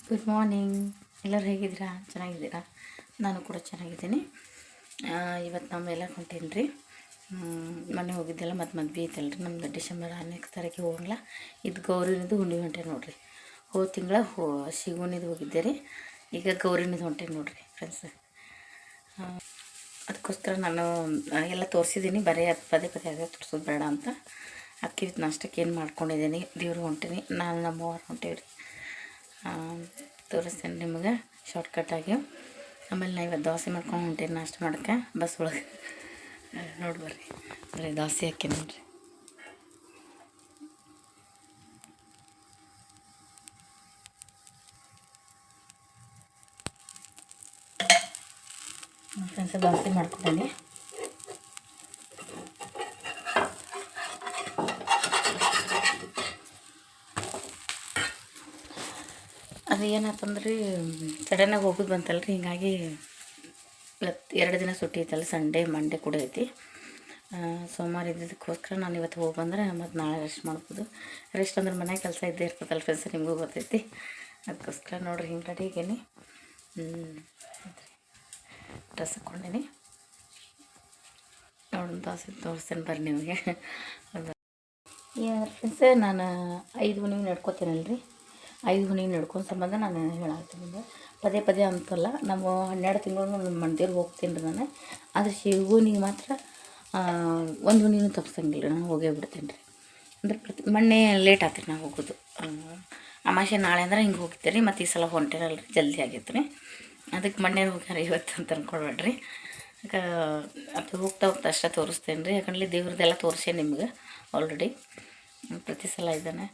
Good morning. ಎಲ್ಲರೂ ಹೇಗಿದ್ದೀರಾ? ಚೆನ್ನಾಗಿದ್ದೀರಾ? ನಾನು ಕೂಡ ಚೆನ್ನಾಗಿದ್ದೀನಿ. ಇವತ್ತು ನಾವೆಲ್ಲ ಹೊಂಟೀನಿ ರೀ. ಮೊನ್ನೆ ಹೋಗಿದ್ದೆಲ್ಲ ಮತ್ತು ಮದ್ವೆ ಐತಲ್ಲ ರೀ ನಮ್ದು ಡಿಸೆಂಬರ್ 10ನೇ ತಾರೀಕಿಗೆ ಹೋಗಲ್ಲ. ಇದು ಗೌರಿನಿದು ಹುಣ್ಣಿಮೆ ಹೊಂಟೆ ನೋಡಿರಿ. ಹೋದ ತಿಂಗಳ ಶಿವನಿದು ಹೋಗಿದ್ದೆ ರೀ. ಈಗ ಗೌರಿನಿದು ಹೊಂಟೆ ನೋಡಿರಿ ಫ್ರೆಂಡ್ಸ್. ಅದಕ್ಕೋಸ್ಕರ ನಾನು ಎಲ್ಲ ತೋರಿಸಿದ್ದೀನಿ. ಬರೀ ಪದೇ ಅದೇ ತೋರಿಸೋದು ಬೇಡ ಅಂತ ಅಕ್ಕಿ ನಾಷ್ಟಕ್ಕೆ ಏನು ಮಾಡ್ಕೊಂಡಿದ್ದೀನಿ. ದೇವ್ರಿಗೆ ಹೊಂಟೀನಿ. ನಾನು ನಮ್ಮವ್ರು ಹೊಂಟೇವಿ ರೀ. ತೋರಿಸ್ತೇನೆ ನಿಮಗೆ ಶಾರ್ಟ್ಕಟ್ಟಾಗಿ. ಆಮೇಲೆ ನಾ ಇವತ್ತು ದೋಸೆ ಮಾಡ್ಕೊಂಡು ಹೊಂಟೇನಿ ನಾಷ್ಟ ಮಾಡೋಕ್ಕೆ ಬಸ್ ಒಳಗೆ. ನೋಡಿ ಬರ್ರಿ, ಬರೀ ದೋಸೆ ಹಾಕಿ ನೋಡ್ರಿ ಫ್ರೆಂಡ್ಸ್. ದೋಸೆ ಮಾಡ್ಕೊಂಡೇನಿ. ಅದು ಏನಾಯ್ತಂದ್ರೆ ಸಡನ್ನಾಗಿ ಹೋಗೋದು ಬಂತಲ್ಲ ರೀ. ಹೀಗಾಗಿ ಇವತ್ತು 2 ದಿನ ಸುಟ್ಟಿ ಐತಲ್ಲ, ಸಂಡೇ ಮಂಡೇ ಕೂಡ ಐತಿ. ಸೋಮವಾರ ಇದ್ದಿದ್ದಕ್ಕೋಸ್ಕರ ನಾನು ಇವತ್ತು ಹೋಗಿ ಬಂದರೆ ಮತ್ತು ನಾಳೆ ರೆಸ್ಟ್ ಮಾಡ್ಬೋದು. ರೆಸ್ಟ್ ಅಂದ್ರೆ ಮನೆ ಕೆಲಸ ಇದ್ದೇ ಇರ್ತದಲ್ಲ ಫ್ರೆಂಡ್ಸ್, ನಿಮಗೂ ಗೊತ್ತೈತಿ. ಅದಕ್ಕೋಸ್ಕರ ನೋಡಿರಿ ಹಿಂಗೆ ರೆಡಿ ಆಗೇನಿ. ಡ್ರೆಸ್ ಹಾಕ್ಕೊಂಡೇನಿ. ನೋಡಿ ದೋಸೆ ತೋರಿಸ್ತೇನೆ ಬರ್ರಿ ನಿಮಗೆ. ಫ್ರೆಂಡ್ಸ್, ನಾನು 5 ಹುಣ್ಣಿಮೆ ನಡ್ಕೋತೀನಲ್ಲ ರೀ. 5 ಹುಣ್ಣಿಮೆ ನಡ್ಕೊಂಡು ಸಂಬಂಧ ನಾನು ಹೇಳಾಗ್ತೀನಿ. ಪದೇ ಅಂತಲ್ಲ, ನಾವು 12 ತಿಂಗಳು ನಮ್ಮ ಮಂದಿರ್ಗೆ ಹೋಗ್ತೀನಿ ರೀ ನಾನು. ಆದರೆ ಶಿವನಿಗೆ ಮಾತ್ರ 1 ಹುಣ್ಣಿಮೆ ತಪ್ಪಿಸಂಗಿಲ್ಲ ರೀ. ನಾನು ಹೋಗೇ ಬಿಡ್ತೇನೆ ರೀ. ಅಂದ್ರೆ ಮೊನ್ನೆ ಲೇಟ್ ಆಗ್ತೀರಿ ನಾವು ಹೋಗೋದು. ಅಮಾವಾಸ್ಯೆ ನಾಳೆ ಅಂದ್ರೆ ಹಿಂಗೆ ಹೋಗ್ತೀರಿ. ಮತ್ತು ಈ ಸಲ ಹೊಂಟೇನಲ್ಲ ರೀ, ಜಲ್ದಿ ಆಗೈತೆ ರೀ. ಅದಕ್ಕೆ ಮೊನ್ನೆ ಹೋಗ್ಯಾರ ಇವತ್ತು ಅಂತ ಅಂದ್ಕೊಳ್ಬೇಡ್ರಿ. ಅದು ಹೋಗ್ತಾ ಅಷ್ಟೇ ತೋರಿಸ್ತೇನೆ ರೀ. ಯಾಕಂದ್ರೆ ದೇವ್ರದ್ದೆಲ್ಲ ತೋರಿಸೇ ನಿಮ್ಗೆ ಆಲ್ರೆಡಿ ಪ್ರತಿ ಸಲ ಇದ್ದಾನೆ.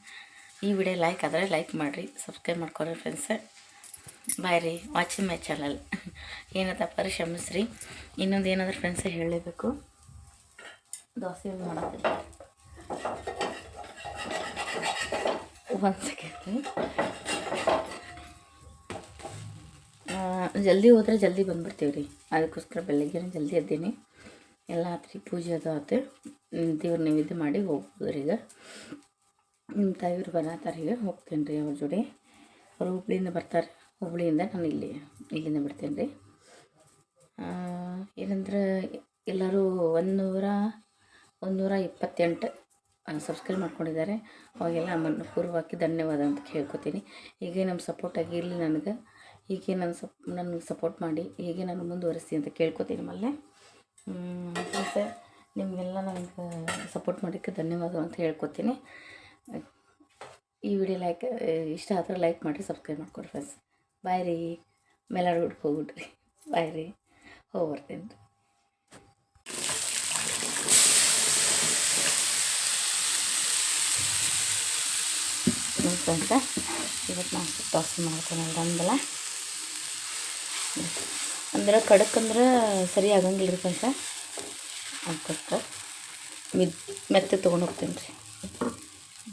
ಈ ವಿಡಿಯೋ ಲೈಕ್ ಆದರೆ ಲೈಕ್ ಮಾಡಿರಿ, ಸಬ್ಸ್ಕ್ರೈಬ್ ಮಾಡ್ಕೊರಿ ಫ್ರೆಂಡ್ಸ್. ಬಾಯ್ ರೀ, ವಾಚಿಂಗ್ ಮೈ ಚಾನಲ್. ಏನತ್ತಪ್ಪ ರೀ, ಕ್ಷಮಿಸ್ರಿ. ಇನ್ನೊಂದು ಏನಾದರೂ ಫ್ರೆಂಡ್ಸ್ ಹೇಳಲೇಬೇಕು. ದೋಸೆ ಮಾಡತ್ತೀನಿ, 1 ಸೆಕೆಂಡ್ ರೀ. ಜಲ್ದಿ ಹೋದರೆ ಜಲ್ದಿ ಬಂದುಬಿಡ್ತೀವಿ ರೀ. ಅದಕ್ಕೋಸ್ಕರ ಬೆಳಗ್ಗೆ ಜಲ್ದಿ ಎದ್ದೀನಿ. ಎಲ್ಲ ಆತ್ರಿ, ಪೂಜೆ ಅದು ಆಯ್ತು. ದೇವ್ರ ನೈವೇದ್ಯ ಮಾಡಿ ಹೋಗ್ಬೋದು ರೀ. ಈಗ ನಿಮ್ಮ ತಾಯಿಯವ್ರು ಬರತ್ತಾರೆ, ಈಗ ಹೋಗ್ತೇನೆ ರೀ ಅವ್ರ ಜೋಡಿ. ಅವ್ರು ಹುಬ್ಳಿಯಿಂದ ಬರ್ತಾರೆ. ಹುಬ್ಳಿಯಿಂದ ನಾನು ಇಲ್ಲಿಂದ ಬಿಡ್ತೇನೆ ರೀ. ಏನಂದ್ರೆ ಎಲ್ಲರೂ 128 ಸಬ್ಸ್ಕ್ರೈಬ್ ಮಾಡ್ಕೊಂಡಿದ್ದಾರೆ. ಅವಾಗೆಲ್ಲ ಮನಪೂರ್ವಕವಾಗಿ ಧನ್ಯವಾದ ಅಂತ ಕೇಳ್ಕೊತೀನಿ. ಹೀಗೆ ನಮ್ಮ ಸಪೋರ್ಟ್ ಆಗಿರಲಿ ನನಗೆ. ಹೀಗೆ ನನಗೆ ಸಪೋರ್ಟ್ ಮಾಡಿ, ಹೀಗೆ ನಾನು ಮುಂದುವರಿಸ್ತೀನಿ ಅಂತ ಕೇಳ್ಕೊತೀನಿ. ಆಮೇಲೆ ಮತ್ತು ನಿಮಗೆಲ್ಲ ನನಗೆ ಸಪೋರ್ಟ್ ಮಾಡೋಕ್ಕೆ ಧನ್ಯವಾದ ಅಂತ ಹೇಳ್ಕೊತೀನಿ. ಈ ವಿಡಿಯೋ ಇಷ್ಟ ಆದರೆ ಲೈಕ್ ಮಾಡಿರಿ, ಸಬ್ಸ್ಕ್ರೈಬ್ ಮಾಡ್ಕೊಡ್ರಿ ಫ್ರೆಂಡ್ಸ್. ಬಾಯ್ ರೀ. ಮೇಲಾಡು ಹುಡ್ಕಿ ಹೋಗ್ಬಿಡ್ರಿ. ಬಾಯ್ ರೀ, ಹೋಗಿ ಬರ್ತೀನಿ ರೀ. ಫ್ರೆಂಡ್ಸ, ಇವತ್ತು ನಾನು ದೋಸೆ ಮಾಡ್ಕೊಳಲ್ಲ ಅಂದಲ್ಲ. ಅಂದ್ರೆ ಕಡಕ್ಕಂದ್ರೆ ಸರಿ ಆಗಂಗಿಲ್ಲ ರೀ ಫ್ರೆಂಡ್ಸ. ಅದಕ್ಕೋಸ್ಕರ ಮೆತ್ತೆ ತೊಗೊಂಡು ಹೋಗ್ತೀನಿ ರೀ.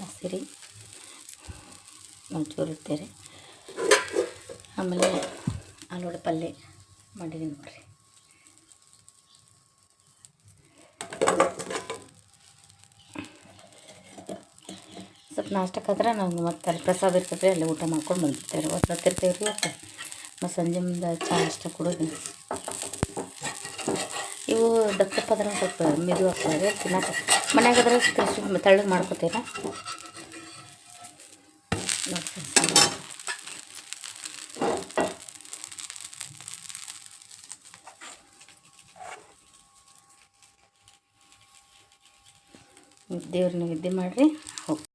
ದೋಸೆ ರೀ, ಒಂಚೂರು ಇರ್ತೀರಿ. ಆಮೇಲೆ ಆಲೂಗಡ್ಡೆ ಪಲ್ಯ ಮಾಡಿದ್ದೀನಿ ನೋಡಿರಿ. ಸ್ವಲ್ಪ ನಾಷ್ಟಕ್ಕಾದ್ರೆ ನಾವು ಮತ್ತೆ ಅಲ್ಲಿ ಪ್ರಸಾದ ಇರ್ತದೆ, ಅಲ್ಲಿ ಊಟ ಮಾಡ್ಕೊಂಡು ಬಂದಿರ್ತೇವೆ. ಹೊತ್ತು ಬರ್ತಿರ್ತೇವೆ ರೀ. ಮತ್ತು ಸಂಜೆ ಮುಂದೆ ಚಹಾ ಅಷ್ಟೇ ಕೊಡೋದು. ಇವು ದಪ್ಪದಾರ ಸ್ವಲ್ಪ ಮಿದು ಆಗ್ತದೆ ತಿನ್ನಕ್ಕೆ. ಮನ್ಯಾಗಾದ್ರೆ ತೆಳ್ಳಗೆ ಮಾಡ್ಕೋತೀರ ದೇವ್ರ ನೈವೇದ್ಯ ಮಾಡಿರಿ, ಹೋಗಿ